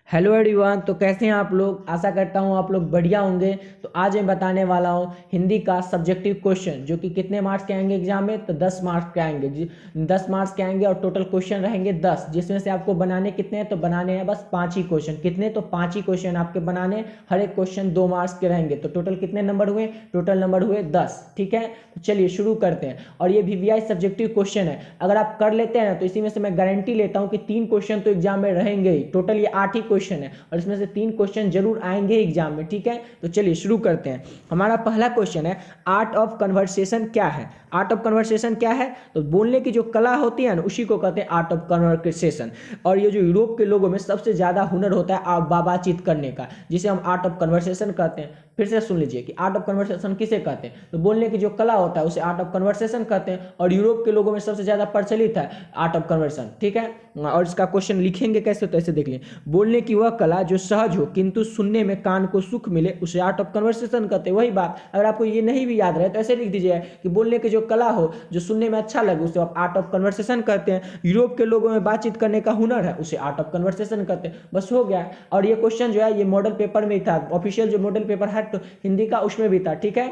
Hello everyone. तो कैसे हैं आप लोग। आशा करता हूं आप लोग बढ़िया होंगे। तो आज मैं बताने वाला हूं हिंदी का सब्जेक्टिव क्वेश्चन, जो कि कितने मार्क्स के आएंगे एग्जाम में। तो 10 मार्क्स के आएंगे जी। 10 मार्क्स के आएंगे और टोटल क्वेश्चन रहेंगे 10, जिसमें से आपको बनाने कितने हैं, तो बनाने हैं बस 5 ही क्वेश्चन। कितने, तो 5 ही क्वेश्चन आपके बनाने हैं। हर एक क्वेश्चन 2 मार्क्स के रहेंगे। तो टोटल कितने नंबर हुए, टोटल नंबर हुए 10। ठीक है, तो चलिए शुरू करते हैं। और ये वीवीआई सब्जेक्टिव क्वेश्चन है, अगर आप कर लेते हैं ना तो इसी में से मैं गारंटी लेता हूं कि 3 क्वेश्चन तो एग्जाम में रहेंगे ही। टोटल ये 8 ही क्वेश्चन है और इसमें से 3 क्वेश्चन जरूर आएंगे एग्जाम में। ठीक है, तो चलिए शुरू करते हैं। हमारा पहला क्वेश्चन है, आर्ट ऑफ कन्वर्सेशन क्या है। आर्ट ऑफ कन्वर्सेशन क्या है, तो बोलने की जो कला होती है ना, उसी को कहते हैं आर्ट ऑफ कन्वर्सेशन। और ये जो यूरोप के लोगों में सबसे ज्यादा हुनर होता है बातचीत करने का, जिसे हम आर्ट ऑफ कन्वर्सेशन कहते हैं। फिर से सुन लीजिए कि आर्ट ऑफ कन्वर्सेशन किसे कहते हैं, तो बोलने की जो कला होता है उसे आर्ट ऑफ कन्वर्सेशन कहते हैं। और यूरोप के लोगों में सबसे ज्यादा प्रचलित है आर्ट ऑफ कन्वर्सेशन। ठीक है, और इसका क्वेश्चन लिखेंगे कैसे, तो ऐसे देख लीजिए, बोलने की वह कला जो सहज हो किंतु सुनने में कान को सुख मिले, उसे आर्ट ऑफ कन्वर्सेशन कहते हैं। वही बात, अगर आपको ये नहीं भी याद रहे तो ऐसे लिख दीजिए कि बोलने की जो कला हो जो सुनने में अच्छा लगे, उसे आप आर्ट ऑफ कन्वर्सेशन कहते हैं। यूरोप के लोगों में बातचीत करने का हुनर है, उसे आर्ट ऑफ कन्वर्सेशन कहते हैं। बस हो गया। और ये क्वेश्चन जो है ये मॉडल पेपर में ही था, ऑफिशियल जो मॉडल पेपर है तो हिंदी का उसमें भी था। ठीक है,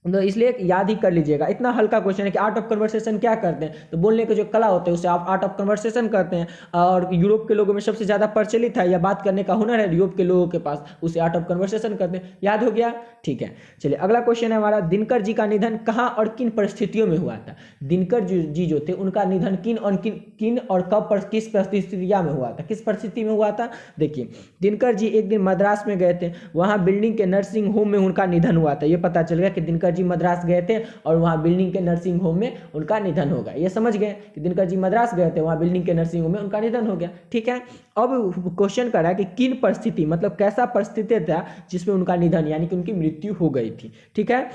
तो इसलिए याद ही कर लीजिएगा। इतना हल्का क्वेश्चन है कि आर्ट ऑफ कन्वर्सेशन क्या करते हैं, तो बोलने के जो कला होते हैं उसे आप आर्ट ऑफ कन्वर्सेशन करते हैं। और यूरोप के लोगों में सबसे ज्यादा प्रचलित है या बात करने का हुनर है यूरोप के लोगों के पास, उसे आर्ट ऑफ कन्वर्सेशन करते हैं। याद हो गया। ठीक है, चलिए अगला क्वेश्चन है हमारा, दिनकर जी का निधन कहाँ और किन परिस्थितियों में हुआ था। दिनकर जी जो थे उनका निधन किन और कब पर किस परिस्थितियां में हुआ था, किस परिस्थिति में हुआ था। देखिए, दिनकर जी एक दिन मद्रास में गए थे, वहां बिल्डिंग के नर्सिंग होम में उनका निधन हुआ था। ये पता चल गया कि दिनकर जी मद्रास गए थे और वहां बिल्डिंग के नर्सिंग होम में उनका निधन हो गया। ये समझ गए कि दिनकर जी मद्रास गए थे, वहां बिल्डिंग के नर्सिंग होम में उनका निधन हो गया। ठीक है, अब क्वेश्चन कर रहा है कि किन परिस्थिति, मतलब कैसा परिस्थिति था जिसमें उनका निधन यानी कि उनकी मृत्यु हो गई थी। ठीक है,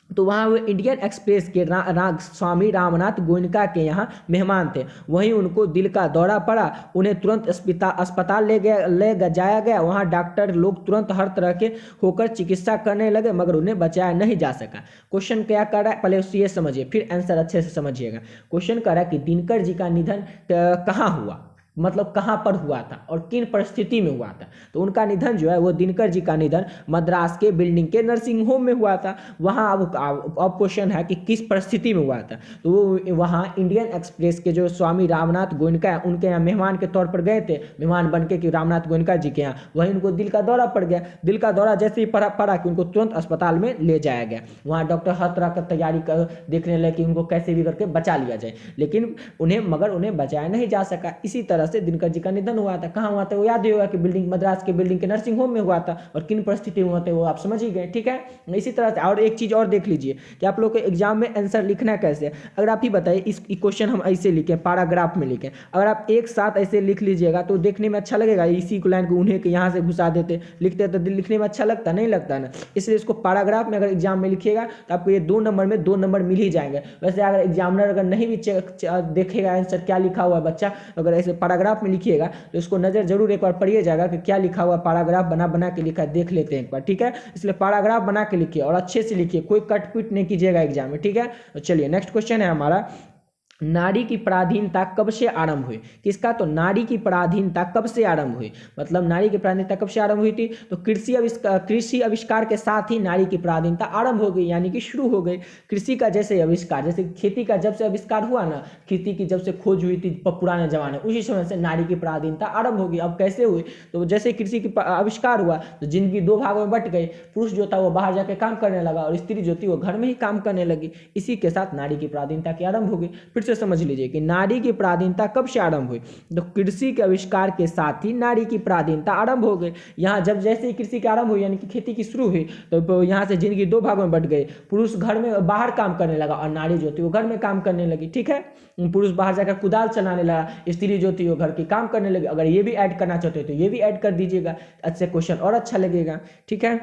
तो वहाँ वो इंडियन एक्सप्रेस के स्वामी रामनाथ गोयनका के यहाँ मेहमान थे। वहीं उनको दिल का दौरा पड़ा, उन्हें तुरंत अस्पताल ले जाया गया। वहाँ डॉक्टर लोग तुरंत हर तरह के होकर चिकित्सा करने लगे, मगर उन्हें बचाया नहीं जा सका। क्वेश्चन क्या कर रहा है, पहले ये समझिए फिर आंसर अच्छे से समझिएगा। क्वेश्चन कर रहा है कि दिनकर जी का निधन कहाँ हुआ, मतलब कहाँ पर हुआ था और किन परिस्थिति में हुआ था। तो उनका निधन जो है वो दिनकर जी का निधन मद्रास के बिल्डिंग के नर्सिंग होम में हुआ था। वहाँ अब क्वेश्चन है कि किस परिस्थिति में हुआ था, तो वो वहाँ इंडियन एक्सप्रेस के जो स्वामी रामनाथ गोयनका है उनके यहाँ मेहमान के तौर पर गए थे, मेहमान बन के कि रामनाथ गोयनका जी के यहाँ। वहीं उनको दिल का दौरा पड़ गया। दिल का दौरा जैसे ही पड़ा कि उनको तुरंत अस्पताल में ले जाया गया। वहाँ डॉक्टर हर तरह का तैयारी देखने लगे कि उनको कैसे भी करके बचा लिया जाए, लेकिन उन्हें बचाया नहीं जा सका। इसी तरह से दिनकर जी का निधन हुआ था। कहाँ हुआ था वो याद ही होगा कि मद्रास के बिल्डिंग के नर्सिंग होम में हुआ था। और किन परिस्थिति में हुआ था वो आप समझ ही गए। ठीक है, इसी तरह से और एक चीज और देख लीजिए कि आप लोग को एग्जाम में आंसर लिखना कैसे। अगर आप ही बताइए, इस क्वेश्चन हम ऐसे लिखें, पैराग्राफ में लिखें, अगर आप एक साथ ऐसे लिख लीजिएगा तो देखने में अच्छा लगेगा। इसी को लाइन को उन्हें के यहाँ से घुसा देते लिखते तो लिखने में अच्छा लगता नहीं लगता ना। इसलिए इसको पैराग्राफ में अगर एग्जाम में लिखिएगा तो आपको ये 2 नंबर में 2 नंबर मिल ही जाएंगे। वैसे अगर एग्जामिनर अगर नहीं भी देखेगा आंसर क्या लिखा हुआ है बच्चा, अगर ऐसे पैराग्राफ में लिखिएगा तो इसको नजर जरूर एक बार पढ़िए जाएगा कि क्या लिखा हुआ, पैराग्राफ बना के लिखा है, देख लेते हैं एक बार। ठीक है, इसलिए पैराग्राफ बना के लिखिए और अच्छे से लिखिए, कोई कट पीट नहीं कीजिएगा एग्जाम में। ठीक है, तो चलिए नेक्स्ट क्वेश्चन है हमारा, नारी की पराधीनता कब से आरंभ हुई। किसका, तो नारी की पराधीनता कब से आरंभ हुई, मतलब नारी की पराधीनता कब से आरंभ हुई थी, तो कृषि आविष्कार के साथ ही नारी की पराधीनता आरंभ हो गई, यानी कि शुरू हो गई। कृषि का जैसे आविष्कार, जैसे खेती का जब से आविष्कार हुआ ना, खेती की जब से खोज हुई थी पुराने जमाने, उसी समय से नारी की पराधीनता आरंभ होगी। अब कैसे हुई, तो जैसे कृषि की आविष्कार हुआ तो जिंदगी 2 भागों में बट गई। पुरुष जो था वो बाहर जाके काम करने लगा और स्त्री जो थी वो घर में ही काम करने लगी। इसी के साथ नारी की पराधीनता की आरंभ हो गई। फिर से समझ लीजिए कि नारी की पराधीनता कब से आरंभ हुई, तो कृषि के आविष्कार के साथ ही नारी की पराधीनता आरंभ हो गई। यहाँ जब जैसे ही कृषि की आरंभ हुई यानी कि खेती की शुरू हुई तो यहाँ से जिंदगी 2 भागों में बट गई। पुरुष घर में बाहर काम करने लगा और नारी जो थी वो घर में काम करने लगी। ठीक है, पुरुष बाहर जाकर कुदाल चलाने लगा, स्त्री जो थी वो घर की काम करने लगी। अगर ये भी ऐड करना चाहते हो तो ये भी ऐड कर दीजिएगा, अच्छे क्वेश्चन और अच्छा लगेगा। ठीक है,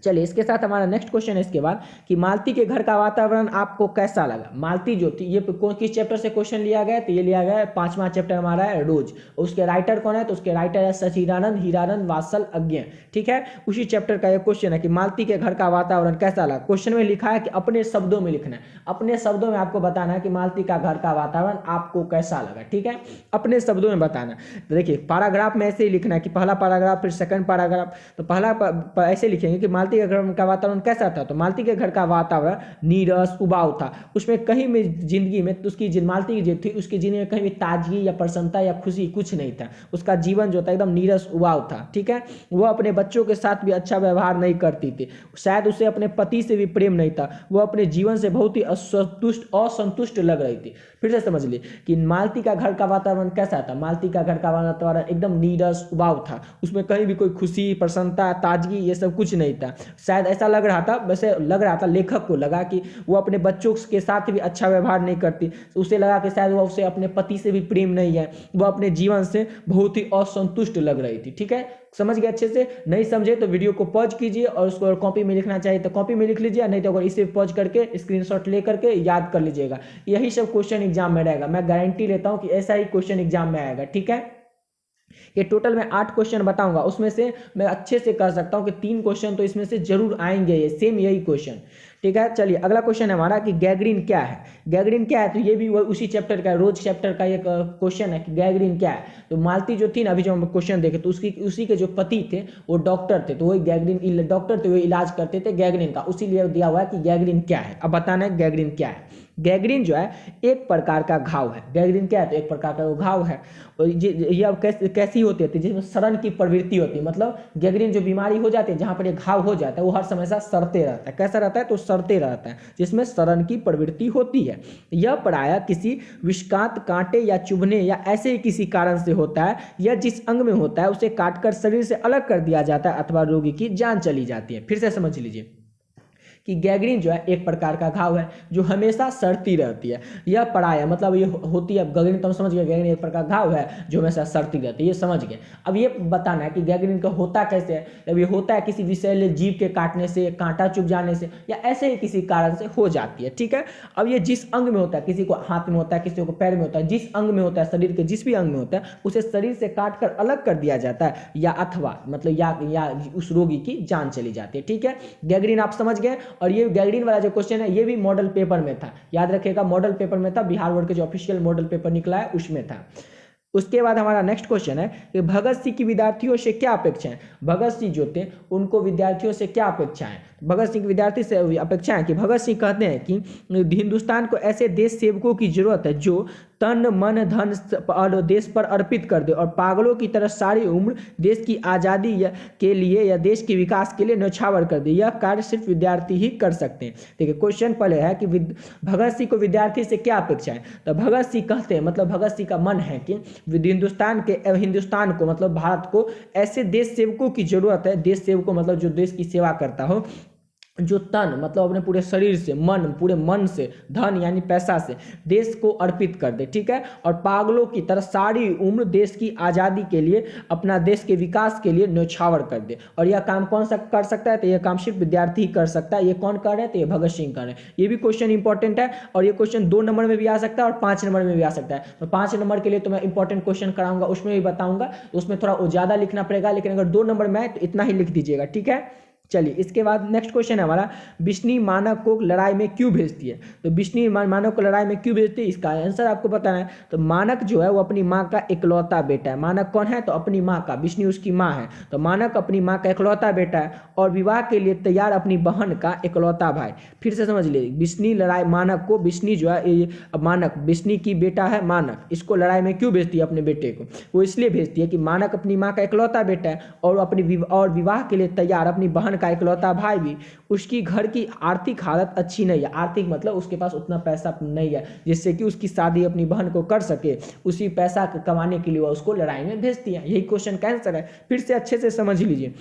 चलिए इसके साथ हमारा नेक्स्ट क्वेश्चन है इसके बाद कि मालती के घर का वातावरण आपको कैसा लगा। मालती जो थी, ये कौन किस चैप्टर से क्वेश्चन लिया गया है, तो ये लिया गया है 5वां चैप्टर हमारा है रोज। उसके राइटर कौन है, तो उसके राइटर है सचिदानंद हीरानंद वात्सल्य। ठीक है, उसी चैप्टर का ये क्वेश्चन है कि मालती के घर का वातावरण कैसा लगा। क्वेश्चन में लिखा है कि अपने शब्दों में लिखना है, अपने शब्दों में आपको बताना है कि मालती का घर का वातावरण आपको कैसा लगा। ठीक है, अपने शब्दों में बताना। तो देखिए पैराग्राफ में ऐसे ही लिखना है कि पहला पैराग्राफ फिर सेकंड पैराग्राफ। तो पहला ऐसे लिखेंगे कि मालती के घर का वातावरण कैसा था। तो मालती के घर का वातावरण नीरस उबाऊ था, उसमें कहीं में जिंदगी में उसकी मालती की जो थी उसकी जिंदगी में कहीं भी ताजगी या प्रसन्नता या खुशी कुछ नहीं था। उसका जीवन जो था एकदम नीरस उबाऊ था। ठीक है, वह अपने बच्चों के साथ भी अच्छा व्यवहार नहीं करती थी, शायद उसे अपने पति से भी प्रेम नहीं था, वह अपने जीवन से बहुत ही असंतुष्ट लग रही थी। फिर से समझ ली कि मालती का घर का वातावरण कैसा था। मालती का घर का वातावरण एकदम नीरस उबाऊ था, उसमें कहीं भी कोई खुशी प्रसन्नता ताजगी ये सब कुछ नहीं था। शायद ऐसा लग रहा था, वैसे लग रहा था लेखक को लगा कि वो अपने बच्चों के साथ भी अच्छा व्यवहार नहीं करती, उसे लगा कि शायद वो उसे अपने पति से भी प्रेम नहीं है, वो अपने जीवन से बहुत ही असंतुष्ट लग रही थी। ठीक है, समझ गए अच्छे से। नहीं समझे तो वीडियो को पॉज कीजिए और उसको कॉपी में लिखना चाहिए तो कॉपी में लिख लीजिए, नहीं तो अगर इसे पॉज करके स्क्रीनशॉट ले करके याद कर लीजिएगा। यही सब क्वेश्चन एग्जाम में रहेगा, मैं गारंटी लेता हूं कि ऐसा ही क्वेश्चन एग्जाम में आएगा। ठीक है, ये टोटल मैं 8 क्वेश्चन बताऊंगा, उसमें से मैं अच्छे से कर सकता हूं कि 3 क्वेश्चन तो इसमें से जरूर आएंगे, ये सेम यही क्वेश्चन। ठीक है, चलिए अगला क्वेश्चन है हमारा कि गैंग्रीन क्या है। गैंग्रीन क्या है, तो ये भी उसी चैप्टर का रोज चैप्टर का एक क्वेश्चन है कि गैंग्रीन क्या है। तो मालती जो थी ना, अभी जो हम क्वेश्चन देखे तो उसी के जो पति थे वो डॉक्टर थे, तो वही गैंग्रीन डॉक्टर थे, वो इलाज करते थे गैंग्रीन का, उसीलिए दिया हुआ है कि गैंग्रीन क्या है। अब बताना है गैंग्रीन क्या है। गैंग्रीन जो है एक प्रकार का घाव है। गैंग्रीन क्या है, तो एक प्रकार का घाव है। और ये अब कैसी होती है, जिसमें सड़न की प्रवृत्ति होती है। मतलब गैंग्रीन जो बीमारी हो जाती है, जहां पर एक घाव हो जाता है, वो हर समय से सड़ते रहता है। कैसा रहता है, तो सड़ते रहता है, जिसमें सड़न की प्रवृत्ति होती है। यह प्रायः किसी विषाक्त कांटे या चुभने या ऐसे ही किसी कारण से होता है। यह जिस अंग में होता है उसे काटकर शरीर से अलग कर दिया जाता है अथवा रोगी की जान चली जाती है। फिर से समझ लीजिए कि गैंग्रीन जो है एक प्रकार का घाव है जो हमेशा सड़ती रहती है। यह प्रायः मतलब ये होती है गैंग्रीन, तो हम समझ गए गैंग्रीन एक प्रकार का घाव है जो हमेशा सड़ती रहती है, ये समझ गए। अब ये बताना है कि गैंग्रीन का होता कैसे है। जब ये होता है किसी विषैले जीव के काटने से, कांटा चुभ जाने से या ऐसे ही किसी कारण से हो जाती है। ठीक है, अब ये जिस अंग में होता है, किसी को हाथ में होता है, किसी को पैर में होता है, जिस अंग में होता है, शरीर के जिस भी अंग में होता है उसे शरीर से काट कर अलग कर दिया जाता है, या अथवा मतलब या उस रोगी की जान चली जाती है। ठीक है, गैंग्रीन आप समझ गए। और ये गैंग्रीन वाला जो क्वेश्चन है ये भी मॉडल पेपर में था, याद रखिएगा मॉडल पेपर में था, बिहार बोर्ड के जो ऑफिशियल मॉडल पेपर निकला है उसमें था। उसके बाद हमारा नेक्स्ट क्वेश्चन है कि भगत सिंह की विद्यार्थियों से क्या अपेक्षा है। भगत सिंह जो थे उनको विद्यार्थियों से क्या अपेक्षा है। भगत सिंह विद्यार्थी से अपेक्षा है कि भगत सिंह कहते हैं कि हिंदुस्तान को ऐसे देश सेवकों की जरूरत है जो तन मन धन और देश पर अर्पित कर दे और पागलों की तरह सारी उम्र देश की आज़ादी के लिए या देश के विकास के लिए न्यौछावर कर दे। यह कार्य सिर्फ विद्यार्थी ही कर सकते हैं। देखिए क्वेश्चन पहले है कि भगत सिंह को विद्यार्थी से क्या अपेक्षा है। तो भगत सिंह कहते हैं, मतलब भगत सिंह का मन है कि हिंदुस्तान को मतलब भारत को ऐसे देश सेवकों की जरूरत है। देश सेवकों मतलब जो देश की सेवा करता हो, जो तन मतलब अपने पूरे शरीर से, मन पूरे मन से, धन यानी पैसा से देश को अर्पित कर दे। ठीक है, और पागलों की तरह सारी उम्र देश की आज़ादी के लिए, अपना देश के विकास के लिए न्यौछावर कर दे। और यह काम कौन सा कर सकता है, तो यह काम सिर्फ विद्यार्थी ही कर सकता है। ये कौन कर रहे हैं, तो ये भगत सिंह कर रहे हैं। ये भी क्वेश्चन इंपॉर्टेंट है और ये क्वेश्चन 2 नंबर में भी आ सकता है और 5 नंबर में भी आ सकता है। तो 5 नंबर के लिए तो मैं इंपॉर्टेंट क्वेश्चन कराऊंगा, उसमें भी बताऊंगा, तो उसमें थोड़ा ज़्यादा लिखना पड़ेगा, लेकिन अगर 2 नंबर में आए तो इतना ही लिख दीजिएगा। ठीक है, चलिए इसके बाद नेक्स्ट क्वेश्चन है हमारा, बिश्नी मानक को लड़ाई में क्यों भेजती है। तो बिश्नी मानक को लड़ाई में क्यों भेजती है, इसका आंसर आपको बताना है। तो मानक जो है वो अपनी माँ का इकलौता बेटा है। मानक कौन है, तो अपनी माँ का, बिश्नी उसकी माँ है। तो मानक अपनी माँ का इकलौता बेटा है और विवाह के लिए तैयार अपनी बहन का इकलौता भाई। फिर से समझ लीजिए, बिश्नी लड़ाई मानक को, बिश्नी जो है मानक बिश्नी की बेटा है मानक, इसको लड़ाई में क्यों भेजती है अपने बेटे को। वो इसलिए भेजती है कि मानक अपनी माँ का इकलौता बेटा है और अपनी और विवाह के लिए तैयार अपनी बहन का इकलौता भाई भी। उसकी घर की आर्थिक हालत अच्छी नहीं है। आर्थिक मतलब उसके पास उतना पैसा नहीं है जिससे कि उसकी शादी अपनी बहन को कर सके। उसी पैसा कमाने के लिए वह उसको लड़ाई में भेजती है। यही क्वेश्चन का आंसर है। फिर से अच्छे से समझ लीजिए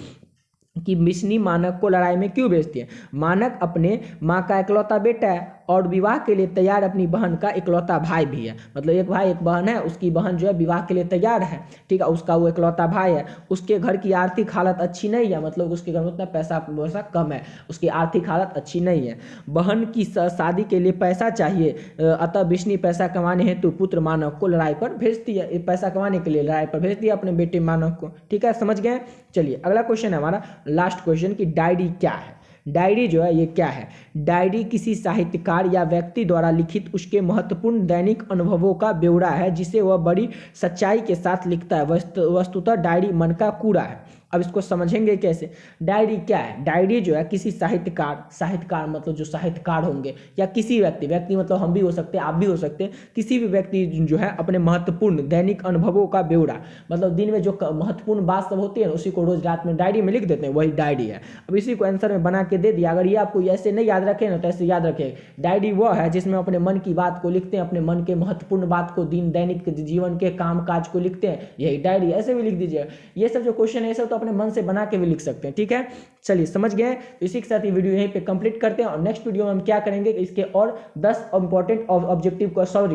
कि बिश्नी मानक को लड़ाई में क्यों भेजती है। मानक अपने माँ का इकलौता बेटा है और विवाह के लिए तैयार अपनी बहन का इकलौता भाई भी है। मतलब एक भाई एक बहन है, उसकी बहन जो है विवाह के लिए तैयार है, ठीक है, उसका वो इकलौता भाई है। उसके घर की आर्थिक हालत अच्छी नहीं है, मतलब उसके घर में उतना पैसा वैसा कम है, उसकी आर्थिक हालत अच्छी नहीं है। बहन की शादी के लिए पैसा चाहिए, अतः बिश्नी पैसा कमाने हेतु पुत्र मानव को लड़ाई पर भेजती है। पैसा कमाने के लिए लड़ाई पर भेज दिया अपने बेटे मानव को। ठीक है, समझ गए। चलिए अगला क्वेश्चन है हमारा लास्ट क्वेश्चन कि डायरी क्या है। डायरी जो है ये क्या है। डायरी किसी साहित्यकार या व्यक्ति द्वारा लिखित उसके महत्वपूर्ण दैनिक अनुभवों का ब्यौरा है, जिसे वह बड़ी सच्चाई के साथ लिखता है। वस्तुतः डायरी मन का कूड़ा है। अब इसको समझेंगे कैसे। डायरी क्या है। डायरी जो है किसी साहित्यकार मतलब जो साहित्यकार होंगे, या किसी व्यक्ति मतलब हम भी हो सकते हैं, आप भी हो सकते हैं, किसी भी व्यक्ति जो है अपने महत्वपूर्ण दैनिक अनुभवों का ब्यौरा, मतलब दिन में जो महत्वपूर्ण बात सब होती है ना, उसी को रोज रात में डायरी में लिख देते हैं, वही डायरी है। अब इसी को आंसर में बना के दे दिया। अगर ये आपको ऐसे नहीं याद रखे ना, तो ऐसे याद रखें, डायरी वह है जिसमें अपने मन की बात को लिखते हैं, अपने मन के महत्वपूर्ण बात को, दैनिक जीवन के काम काज को लिखते हैं, यही डायरी। ऐसे भी लिख दीजिए। ये सब जो क्वेश्चन है, ये सब तो अपने मन से बना के भी लिख सकते हैं। ठीक है, चलिए समझ गए। तो इसी के साथ ये वीडियो यहीं पे कंप्लीट करते हैं, और नेक्स्ट वीडियो में हम क्या करेंगे, इसके और 10 इंपॉर्टेंट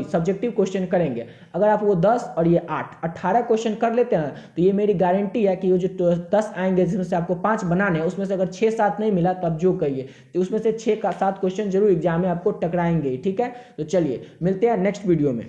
सब्जेक्टिव क्वेश्चन करेंगे। अगर आप वो 10 और ये 18 क्वेश्चन कर लेते हैं, तो ये मेरी गारंटी है कि वो जो 10 आएंगे, जिसमें से आपको 5 बनाने हैं, उसमें से अगर 6-7 नहीं मिला तब जो कहिए, तो उसमें से 6 का 7 क्वेश्चन जरूर एग्जाम में आपको टकराएंगे। ठीक है, तो चलिए मिलते हैं नेक्स्ट वीडियो में।